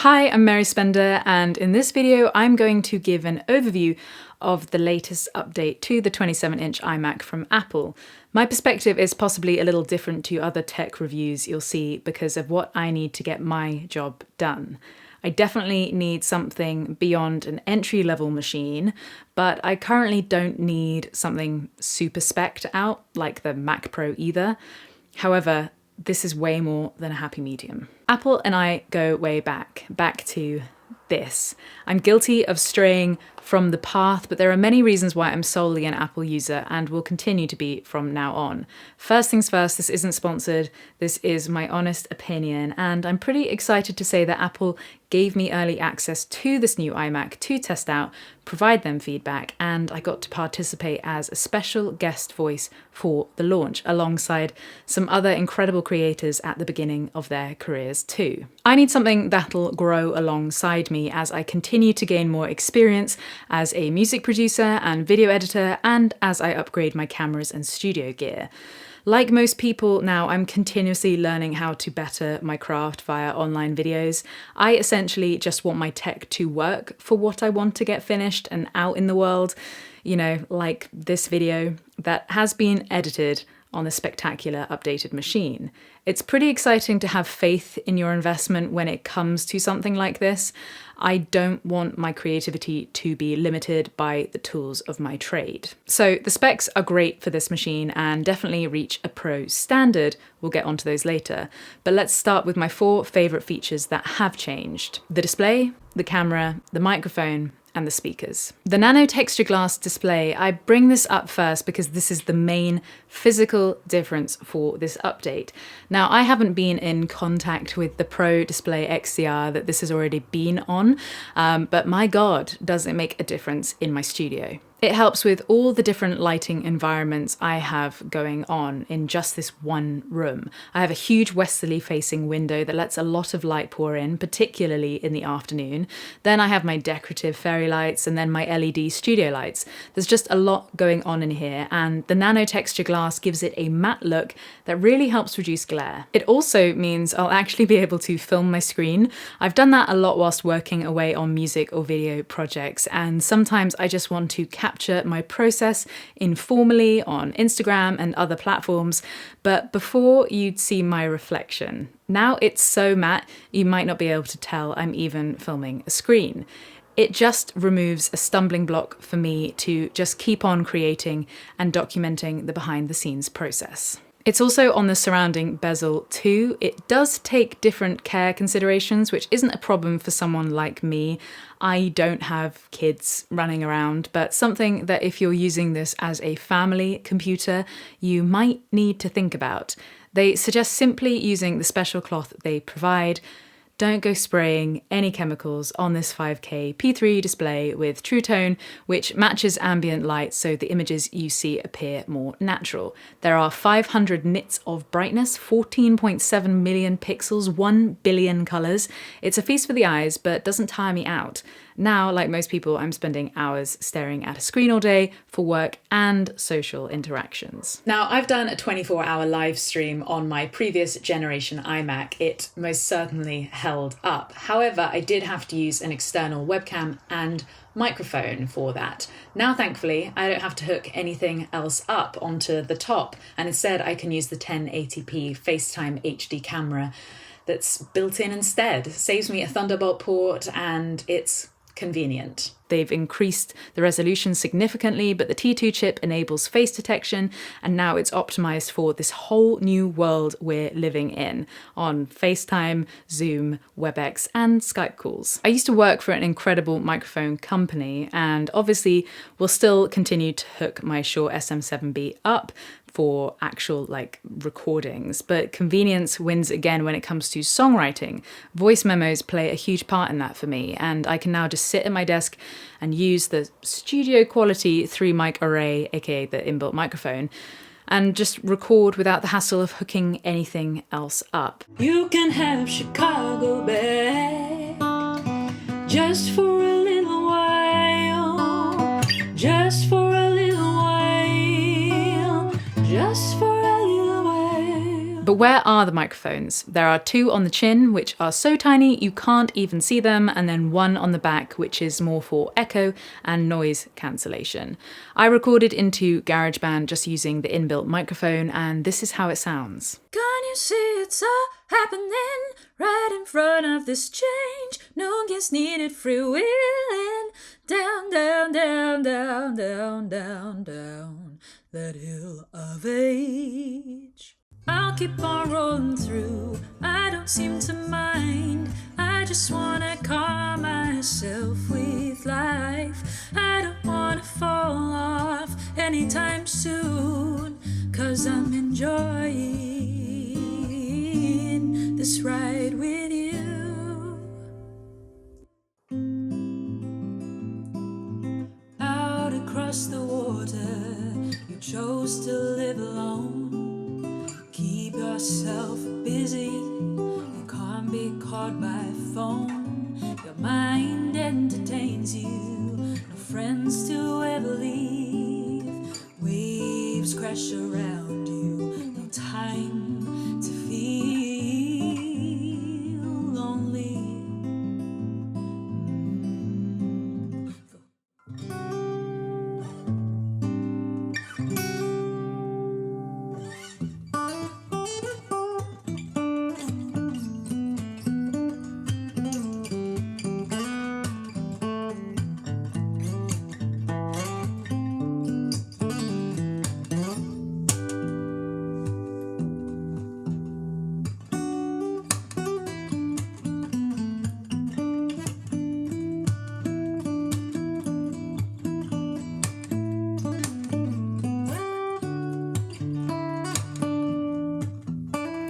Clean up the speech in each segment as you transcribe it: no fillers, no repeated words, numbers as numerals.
Hi, I'm Mary Spender, and in this video I'm going to give an overview of the latest update to the 27-inch iMac from Apple. My perspective is possibly a little different to other tech reviews you'll see because of what I need to get my job done. I definitely need something beyond an entry-level machine, but I currently don't need something super spec'd out like the Mac Pro either. However, this is way more than a happy medium. Apple and I go way back to this. I'm guilty of straying from the path, but there are many reasons why I'm solely an Apple user and will continue to be from now on. First things first, this isn't sponsored, this is my honest opinion, and I'm pretty excited to say that Apple gave me early access to this new iMac to test out, provide them feedback, and I got to participate as a special guest voice for the launch, alongside some other incredible creators at the beginning of their careers too. I need something that'll grow alongside me as I continue to gain more experience as a music producer and video editor, and as I upgrade my cameras and studio gear. Like most people now, I'm continuously learning how to better my craft via online videos. I essentially just want my tech to work for what I want to get finished and out in the world. You know, like this video that has been edited on a spectacular updated machine. It's pretty exciting to have faith in your investment when it comes to something like this. I don't want my creativity to be limited by the tools of my trade. So the specs are great for this machine and definitely reach a pro standard. We'll get onto those later. But let's start with my 4 favorite features that have changed: the display, the camera, the microphone, and the speakers. The Nano-texture glass display, I bring this up first because this is the main physical difference for this update. Now, I haven't been in contact with the Pro Display XDR that this has already been on, but my God, does it make a difference in my studio. It helps with all the different lighting environments I have going on in just this one room. I have a huge westerly facing window that lets a lot of light pour in, particularly in the afternoon. Then I have my decorative fairy lights and then my LED studio lights. There's just a lot going on in here, and the Nano-texture glass gives it a matte look that really helps reduce glare. It also means I'll actually be able to film my screen. I've done that a lot whilst working away on music or video projects, and sometimes I just want to capture my process informally on Instagram and other platforms, but before you'd see my reflection. Now it's so matte, you might not be able to tell I'm even filming a screen. It just removes a stumbling block for me to just keep on creating and documenting the behind the scenes process. It's also on the surrounding bezel too. It does take different care considerations, which isn't a problem for someone like me. I don't have kids running around, but something that if you're using this as a family computer, you might need to think about. They suggest simply using the special cloth they provide. Don't go spraying any chemicals on this 5K P3 display with True Tone, which matches ambient light so the images you see appear more natural. There are 500 nits of brightness, 14.7 million pixels, 1 billion colors. It's a feast for the eyes, but doesn't tire me out. Now, like most people, I'm spending hours staring at a screen all day for work and social interactions. Now, I've done a 24-hour live stream on my previous generation iMac. It most certainly held up. However, I did have to use an external webcam and microphone for that. Now, thankfully, I don't have to hook anything else up onto the top, and instead I can use the 1080p FaceTime HD camera that's built in instead. It saves me a Thunderbolt port, and it's convenient. They've increased the resolution significantly, but the T2 chip enables face detection, and now it's optimized for this whole new world we're living in on FaceTime, Zoom, WebEx, and Skype calls. I used to work for an incredible microphone company, and obviously will still continue to hook my Shure SM7B up for actual recordings, but convenience wins again when it comes to songwriting. Voice memos play a huge part in that for me, and I can now just sit at my desk and use the studio quality 3-mic array, aka the inbuilt microphone, and just record without the hassle of hooking anything else up. You can have Chicago back just for a little while, just for a little while, just for a little while. But where are the microphones? There are two on the chin, which are so tiny you can't even see them, and then one on the back, which is more for echo and noise cancellation. I recorded into GarageBand just using the inbuilt microphone, and this is how it sounds. Can't you see it's all happening right in front of this change? No gets needed, freewheeling down, down, down, down, down, down, down that hill of age. I'll keep on rolling through, I don't seem to mind. I just wanna calm myself with life. I don't wanna fall off anytime soon, 'cause I'm enjoying this ride with you. Out across the water, you chose to live alone. Keep yourself busy, you can't be caught by phone. Your mind entertains you, no friends to ever leave. Waves crash around you, no time to feel lonely.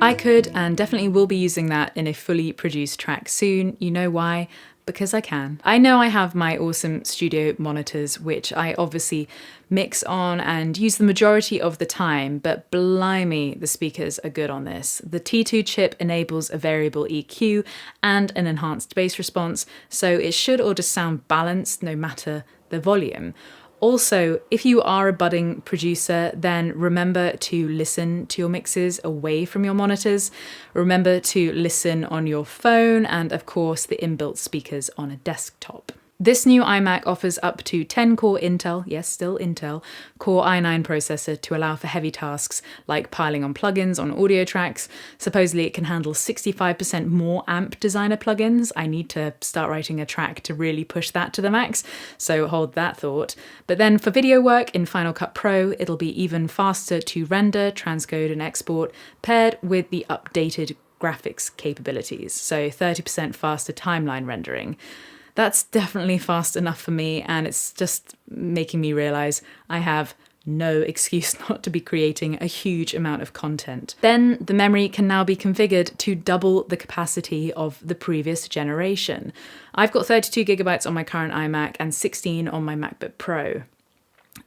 I could and definitely will be using that in a fully produced track soon. You know why? Because I can. I know I have my awesome studio monitors, which I obviously mix on and use the majority of the time, but blimey, the speakers are good on this. The T2 chip enables a variable EQ and an enhanced bass response, so it should all just sound balanced no matter the volume. Also, if you are a budding producer, then remember to listen to your mixes away from your monitors. Remember to listen on your phone and, of course, the inbuilt speakers on a desktop. This new iMac offers up to 10-core Intel, yes, still Intel, Core i9 processor to allow for heavy tasks like piling on plugins on audio tracks. Supposedly it can handle 65% more amp designer plugins. I need to start writing a track to really push that to the max, so hold that thought. But then for video work in Final Cut Pro, it'll be even faster to render, transcode and export, paired with the updated graphics capabilities, so 30% faster timeline rendering. That's definitely fast enough for me, and it's just making me realize I have no excuse not to be creating a huge amount of content. Then the memory can now be configured to double the capacity of the previous generation. I've got 32 gigabytes on my current iMac and 16 on my MacBook Pro.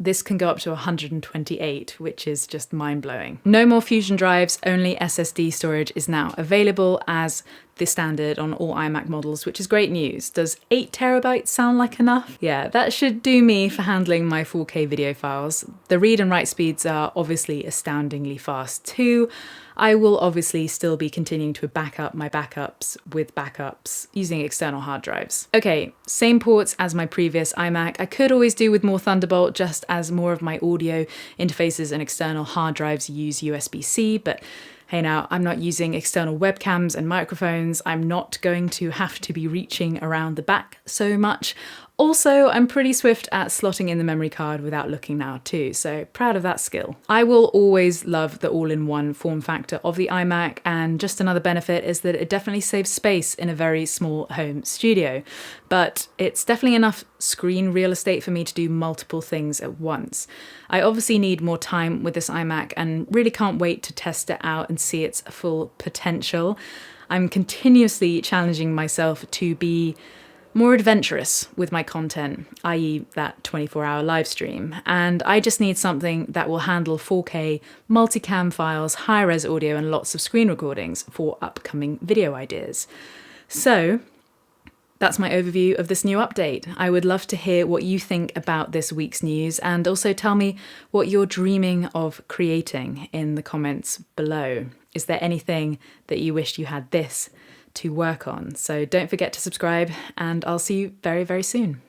This can go up to 128, which is just mind-blowing. No more Fusion drives, only SSD storage is now available as the standard on all iMac models, which is great news. Does 8 terabytes sound like enough? Yeah, that should do me for handling my 4K video files. The read and write speeds are obviously astoundingly fast too. I will obviously still be continuing to back up my backups with backups using external hard drives. Okay, same ports as my previous iMac. I could always do with more Thunderbolt just as more of my audio interfaces and external hard drives use USB-C, but hey now, I'm not using external webcams and microphones. I'm not going to have to be reaching around the back so much. Also, I'm pretty swift at slotting in the memory card without looking now too, so proud of that skill. I will always love the all-in-one form factor of the iMac, and just another benefit is that it definitely saves space in a very small home studio. But it's definitely enough screen real estate for me to do multiple things at once. I obviously need more time with this iMac and really can't wait to test it out and see its full potential. I'm continuously challenging myself to be more adventurous with my content, i.e. that 24-hour live stream, and I just need something that will handle 4K, multicam files, high-res audio and lots of screen recordings for upcoming video ideas. So That's my overview of this new update. I would love to hear what you think about this week's news, and also tell me what you're dreaming of creating in the comments below. Is there anything that you wished you had this to work on? So don't forget to subscribe, and I'll see you very, very soon.